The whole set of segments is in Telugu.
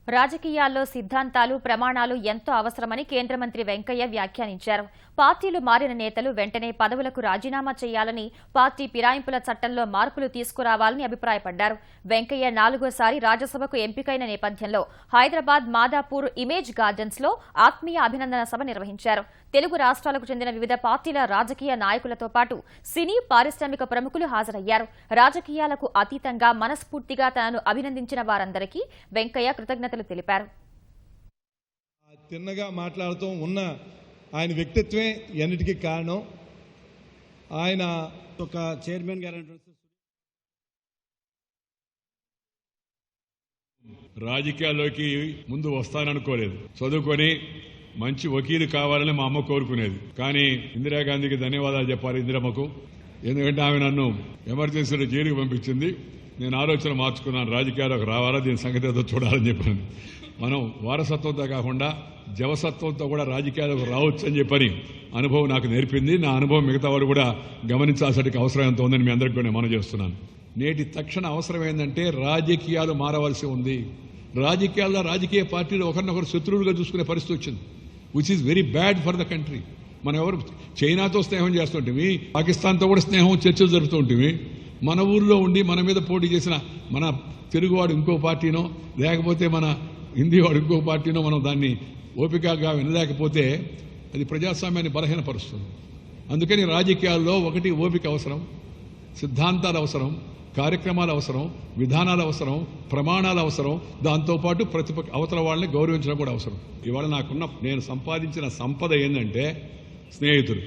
రాజకీయాల్లో సిద్ధాంతాలు, ప్రమాణాలు ఎంతో అవసరమని కేంద్ర మంత్రి వెంకయ్య వ్యాఖ్యానించారు. పార్టీలు మారిన నేతలు వెంటనే పదవులకు రాజీనామా చేయాలని, పార్టీ ఫిరాయింపుల చట్టంలో మార్పులు తీసుకురావాలని అభిప్రాయపడ్డారు. వెంకయ్య 4గోసారి రాజ్యసభకు ఎంపికైన నేపథ్యంలో హైదరాబాద్ మాదాపూర్ ఇమేజ్ గార్డెన్స్ లో ఆత్మీయ అభినందన సభ నిర్వహించారు. తెలుగు రాష్ట్రాలకు చెందిన వివిధ పార్టీల రాజకీయ నాయకులతో పాటు సినీ, పారిశ్రామిక ప్రముఖులు హాజరయ్యారు. రాజకీయాలకు అతీతంగా మనస్ఫూర్తిగా తనను అభినందించిన వారందరికీ వెంకయ్య కృతజ్ఞతలు తెలిపారు. తిన్నగా మాట్లాడుతూ ఉన్న ఆయన వ్యక్తిత్వమే ఎన్నిటికీ కారణం. ఆయన ఒక చైర్మన్ గారు రాజకీయాల్లోకి ముందు వస్తాననుకోలేదు. చదువుకొని మంచి వకీలు కావాలని మా అమ్మ కోరుకునేది. కానీ ఇందిరాగాంధీకి ధన్యవాదాలు చెప్పాలి, ఇందిరమ్మకు. ఎందుకంటే ఆమె నన్ను ఎమర్జెన్సీలో జైలుకి పంపించింది. నేను ఆలోచన మార్చుకున్నాను, రాజకీయాలకు రావాలా, దీని సంగతి ఏదో చూడాలని చెప్పాను. మనం వారసత్వంతో కాకుండా జవసత్వంతో కూడా రాజకీయాలకు రావచ్చు అని చెప్పని అనుభవం నాకు నేర్పింది. నా అనుభవం మిగతా వాళ్ళు కూడా గమనించాల్సిన అవసరం ఎంత ఉందని మీ అందరికీ నేను మనం చేస్తున్నాను. నేటి తక్షణ అవసరం ఏంటంటే రాజకీయాలు మారవలసి ఉంది. రాజకీయాల్లో రాజకీయ పార్టీలు ఒకరినొకరు శత్రువులుగా చూసుకునే పరిస్థితి వచ్చింది, which is very bad for the country. మనం ఎవరు చైనాతో స్నేహం చేస్తుంటే, పాకిస్తాన్తో కూడా స్నేహం చర్చలు జరుపుతూ ఉంటుంది. మన ఊర్లో ఉండి మన మీద పోటీ చేసిన మన తెలుగువాడు ఇంకో పార్టీనో, లేకపోతే మన హిందీ వాడు ఇంకో పార్టీనో మనం దాన్ని ఓపికగా వినలేకపోతే అది ప్రజాస్వామ్యాన్ని బలహీనపరుస్తుంది. అందుకని రాజకీయాల్లో ఒకటి ఓపిక అవసరం, సిద్ధాంతాలు అవసరం, కార్యక్రమాలు అవసరం, విధానాలు అవసరం, ప్రమాణాలు అవసరం. దాంతోపాటు అవతల వాళ్ళని గౌరవించడం కూడా అవసరం. ఇవాళ నేను సంపాదించిన సంపద ఏంటంటే స్నేహితులు.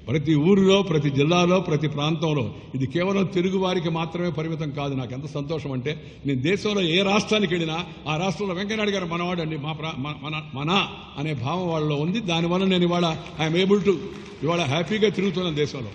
ప్రతి ఊరిలో, ప్రతి జిల్లాలో, ప్రతి ప్రాంతంలో. ఇది కేవలం తెలుగు వారికి మాత్రమే పరిమితం కాదు. నాకు ఎంత సంతోషం అంటే, నేను దేశంలో ఏ రాష్ట్రానికి వెళ్ళినా ఆ రాష్ట్రంలో వెంకయ్యనాయుడు గారు మనవాడండి, మన అనే భావం వాళ్ళలో ఉంది. దానివల్ల నేను ఇవాళ ఐఎమ్ ఏబుల్ టు ఇవాళ హ్యాపీగా తిరుగుతున్నాను దేశంలో.